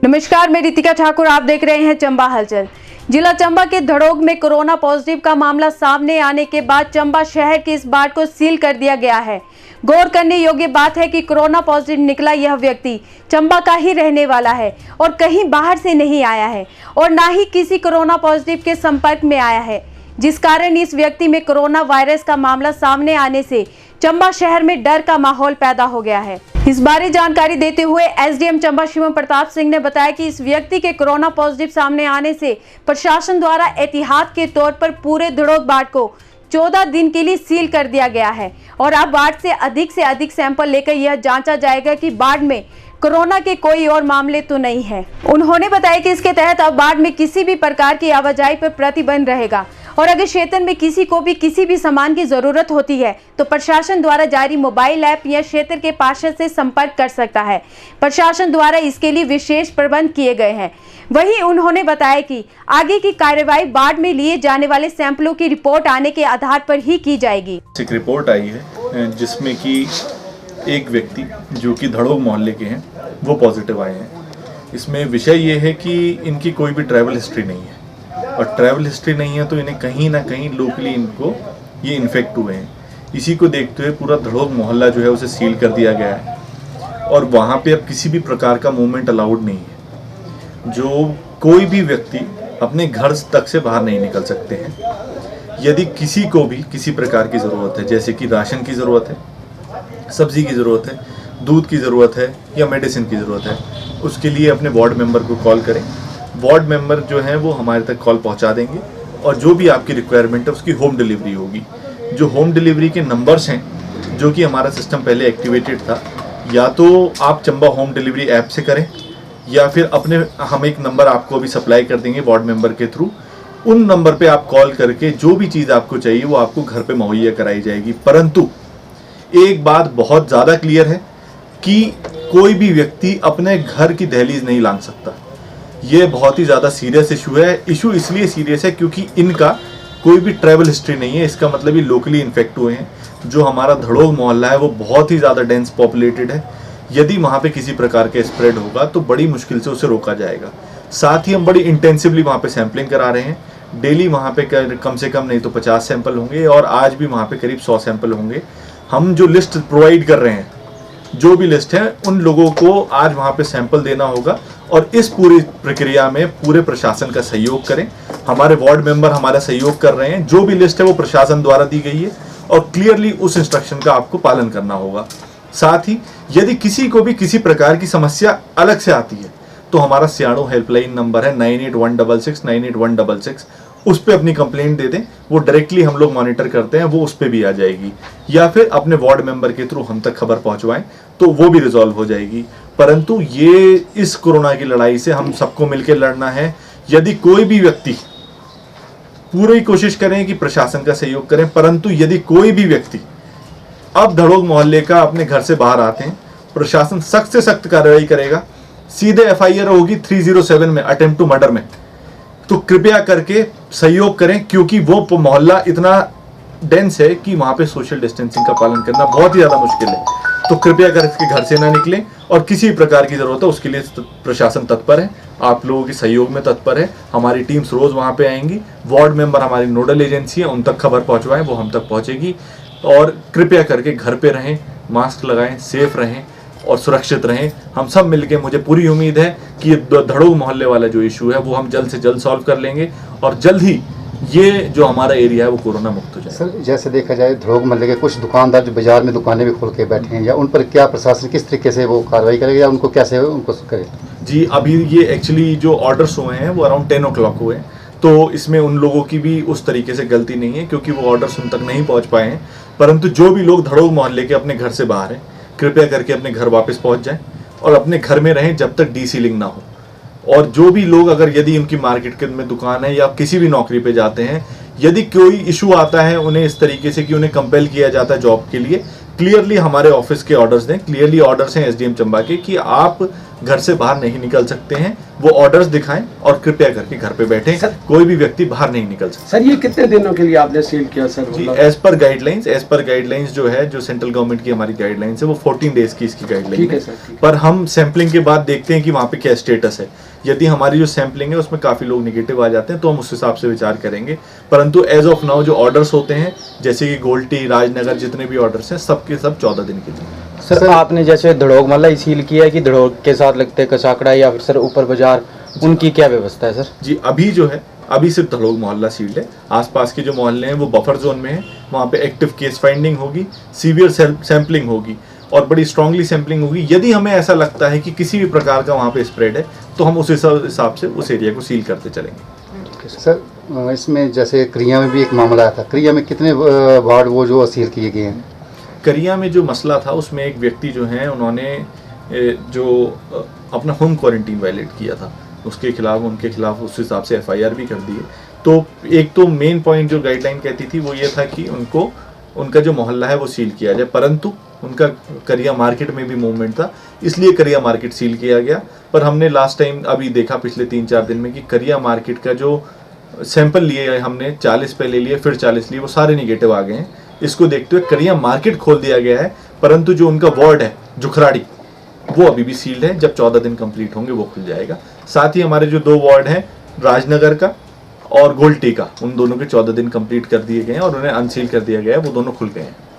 नमस्कार, मैं रितिका ठाकुर। आप देख रहे हैं चंबा हलचल। जिला चंबा के धड़ोग में कोरोना पॉजिटिव का मामला सामने आने के बाद चंबा शहर की इस बाट को सील कर दिया गया है। गौर करने योग्य बात है कि कोरोना पॉजिटिव निकला यह व्यक्ति चंबा का ही रहने वाला है और कहीं बाहर से नहीं आया है और ना ही किसी कोरोना पॉजिटिव के संपर्क में आया है, जिस कारण इस व्यक्ति में कोरोना वायरस का मामला सामने आने से चंबा शहर में डर का माहौल पैदा हो गया है। इस बारे जानकारी देते हुए एसडीएम चंबा शिवम प्रताप सिंह ने बताया कि इस व्यक्ति के कोरोना पॉजिटिव सामने आने से प्रशासन द्वारा एहतियात के तौर पर पूरे धड़ोग बाट को 14 दिन के लिए सील कर दिया गया है और अब बाट से अधिक सैंपल लेकर यह जांचा जाएगा कि बाढ़ में कोरोना के कोई और मामले तो नहीं है। उन्होंने बताया कि इसके तहत अब बाढ़ में किसी भी प्रकार की आवाजाही पर प्रतिबंध रहेगा और अगर क्षेत्र में किसी को भी किसी भी सामान की जरूरत होती है तो प्रशासन द्वारा जारी मोबाइल ऐप या क्षेत्र के पार्षद से संपर्क कर सकता है। प्रशासन द्वारा इसके लिए विशेष प्रबंध किए गए हैं। वहीं उन्होंने बताया कि आगे की कार्यवाही बाढ़ में लिए जाने वाले सैंपलों की रिपोर्ट आने के आधार पर ही की जाएगी। एक रिपोर्ट आई है जिसमें कि एक व्यक्ति जो कि धड़ोग मोहल्ले के हैं वो पॉजिटिव आए हैं। इसमें विषय ये है कि इनकी कोई भी ट्रैवल हिस्ट्री नहीं है और ट्रैवल हिस्ट्री नहीं है तो इन्हें कहीं ना कहीं लोकली इनको ये इन्फेक्ट हुए हैं। इसी को देखते हुए पूरा धड़ोग मोहल्ला जो है उसे सील कर दिया गया है और वहाँ पे अब किसी भी प्रकार का मूवमेंट अलाउड नहीं है। जो कोई भी व्यक्ति अपने घर तक से बाहर नहीं निकल सकते हैं। यदि किसी को भी किसी प्रकार की ज़रूरत है, जैसे कि राशन की ज़रूरत है, सब्जी की ज़रूरत है, दूध की ज़रूरत है या मेडिसिन की ज़रूरत है, उसके लिए अपने वार्ड मेंबर को कॉल करें। वार्ड मेंबर जो है वो हमारे तक कॉल पहुंचा देंगे और जो भी आपकी रिक्वायरमेंट है उसकी होम डिलीवरी होगी। जो होम डिलीवरी के नंबर्स हैं जो कि हमारा सिस्टम पहले एक्टिवेटेड था, या तो आप चंबा होम डिलीवरी ऐप से करें या फिर हम एक नंबर आपको अभी सप्लाई कर देंगे वार्ड मेंबर के थ्रू। उन नंबर पे आप कॉल करके जो भी चीज़ आपको चाहिए वो आपको घर पे मुहैया कराई जाएगी। परंतु एक बात बहुत ज़्यादा क्लियर है कि कोई भी व्यक्ति अपने घर की दहलीज नहीं लांघ सकता। ये बहुत ही ज़्यादा सीरियस इशू है। इशू इसलिए सीरियस है क्योंकि इनका कोई भी ट्रैवल हिस्ट्री नहीं है। इसका मतलब ये लोकली इन्फेक्ट हुए हैं। जो हमारा धड़ोग मोहल्ला है वो बहुत ही ज़्यादा डेंस पॉपुलेटेड है। यदि वहाँ पे किसी प्रकार के स्प्रेड होगा तो बड़ी मुश्किल से उसे रोका जाएगा। साथ ही हम बड़ी इंटेंसिवली वहाँ पे सैम्पलिंग करा रहे हैं। डेली वहाँ पे कम से कम नहीं तो 50 सैंपल होंगे और आज भी वहाँ पे करीब 100 सैंपल होंगे। हम जो लिस्ट प्रोवाइड कर रहे हैं, जो भी लिस्ट है, उन लोगों को आज वहाँ पे सैंपल देना होगा और इस पूरी प्रक्रिया में पूरे प्रशासन का सहयोग करें। हमारे वार्ड मेंबर हमारा सहयोग कर रहे हैं। जो भी लिस्ट है वो प्रशासन द्वारा दी गई है और क्लियरली उस इंस्ट्रक्शन का आपको पालन करना होगा। साथ ही यदि किसी को भी किसी प्रकार की समस्या अलग से आती है तो हमारा सियाणो हेल्पलाइन नंबर है 9816698166, उस पर अपनी कंप्लेंट दे दें। वो डायरेक्टली हम लोग मॉनिटर करते हैं, वो उस पर भी आ जाएगी। या फिर अपने वार्ड मेंबर के थ्रू हम तक खबर पहुंचवाएं तो वो भी रिजॉल्व हो जाएगी। परंतु ये इस कोरोना की लड़ाई से हम सबको मिलकर लड़ना है। यदि कोई भी व्यक्ति, पूरी कोशिश करें कि प्रशासन का सहयोग करें, परंतु यदि कोई भी व्यक्ति अब धड़ोग मोहल्ले का अपने घर से बाहर आते हैं, प्रशासन सख्त से सख्त कार्रवाई करेगा। सीधे FIR होगी 307 में, अटेम्प्ट टू मर्डर में। तो कृपया करके सहयोग करें क्योंकि वो मोहल्ला इतना डेंस है कि वहाँ पे सोशल डिस्टेंसिंग का पालन करना बहुत ही ज़्यादा मुश्किल है। तो कृपया करके घर से ना निकलें और किसी प्रकार की ज़रूरत है उसके लिए प्रशासन तत्पर है, आप लोगों के सहयोग में तत्पर है। हमारी टीम्स रोज़ वहाँ पे आएंगी। वार्ड मेंबर हमारी नोडल एजेंसी है, उन तक खबर पहुँचवाएं, वो हम तक पहुँचेगी। और कृपया करके घर पे रहें, मास्क लगाएं, सेफ रहें और सुरक्षित रहें। हम सब मिलके, मुझे पूरी उम्मीद है कि ये धड़ोग मोहल्ले वाला जो इशू है वो हम जल्द से जल्द सॉल्व कर लेंगे और जल्द ही ये जो हमारा एरिया है वो कोरोना मुक्त हो जाए। सर, जैसे देखा जाए धड़ोग मोहल्ले के कुछ दुकानदार जो बाजार में दुकानें भी खोल के बैठे हैं, या उन पर क्या प्रशासन किस तरीके से वो कार्रवाई करेगा या उनको कैसे उनको करे? जी, अभी ये एक्चुअली जो ऑर्डर्स हुए हैं वो अराउंड 10 o'clock हुए हैं, तो इसमें उन लोगों की भी उस तरीके से गलती नहीं है क्योंकि वो ऑर्डर्स उन तक नहीं पहुँच पाए हैं। परंतु जो भी लोग धड़ोग मोहल्ले के अपने घर से बाहर हैं, कृपया करके अपने घर वापस पहुंच जाएं और अपने घर में रहें जब तक डीसीलिंग ना हो। और जो भी लोग, अगर यदि उनकी मार्केट के में दुकान है या किसी भी नौकरी पे जाते हैं, यदि कोई इशू आता है उन्हें इस तरीके से कि उन्हें कंपेल किया जाता है जॉब के लिए, क्लियरली हमारे ऑफिस के ऑर्डर्स दें। क्लियरली ऑर्डर्स हैं एसडीएम चंबा के कि आप घर से बाहर नहीं निकल सकते हैं, वो ऑर्डर्स दिखाएं और कृपया करके घर पे बैठें। कोई भी व्यक्ति बाहर नहीं निकल सकता। सर ये कितने दिनों के लिए आपने सील किया सर? जी एज पर गाइडलाइंस जो है, जो सेंट्रल गवर्नमेंट की हमारी गाइडलाइंस है, वो 14 डेज की इसकी गाइडलाइन ठीक है है सर, ठीक है। पर हम सैंपलिंग के बाद देखते हैं कि वहाँ पे क्या स्टेटस है। यदि हमारी जो सैंपलिंग है उसमें काफ़ी लोग निगेटिव आ जाते हैं तो हम उस हिसाब से विचार करेंगे। परंतु एज ऑफ नाउ जो ऑर्डर्स होते हैं, जैसे कि गोल्टी, राजनगर, जितने भी ऑर्डर्स हैं, सबके सब 14 दिन के लिए। सर आपने जैसे धड़ोग मलाई सील किया है कि धड़ोग के साथ लगते कसाकड़ा या फिर सर ऊपर बाजार, उनकी क्या व्यवस्था है सर? जी अभी जो है, अभी सिर्फ धड़ोग मोहल्ला सील्ड है। आसपास के जो मोहल्ले हैं वो बफर जोन में है, वहाँ पे एक्टिव केस फाइंडिंग होगी, सीवियर सैंपलिंग होगी और बड़ी स्ट्रांगली सैंपलिंग होगी। यदि हमें ऐसा लगता है कि किसी भी प्रकार का वहाँ पे स्प्रेड है तो हम उस हिसाब से उस एरिया को सील करते चलेंगे। सर इसमें जैसे क्रिया में भी एक मामला आया था, क्रिया में कितने वार्ड वो जो सील किए गए हैं? करिया में जो मसला था उसमें एक व्यक्ति जो है, उन्होंने जो अपना होम क्वारंटीन वायलेट किया था, उसके खिलाफ, उनके खिलाफ उस हिसाब से FIR भी कर दी है। तो एक तो मेन पॉइंट जो गाइडलाइन कहती थी वो ये था कि उनको, उनका जो मोहल्ला है वो सील किया जाए, परंतु उनका करिया मार्केट में भी मूवमेंट था, इसलिए करिया मार्केट सील किया गया। पर हमने लास्ट टाइम अभी देखा पिछले 3-4 दिन में कि करिया मार्केट का जो सैंपल लिए हमने 40 पहले लिए, फिर 40 लिए, वो सारे निगेटिव आ गए हैं। इसको देखते हुए करिया मार्केट खोल दिया गया है, परंतु जो उनका वार्ड है जुखराड़ी, वो अभी भी सील्ड है। जब 14 दिन कंप्लीट होंगे वो खुल जाएगा। साथ ही हमारे जो 2 वार्ड हैं, राजनगर का और गोल्टी का, उन दोनों के 14 दिन कंप्लीट कर दिए गए हैं और उन्हें अनसील कर दिया गया है, वो दोनों खुल गए हैं।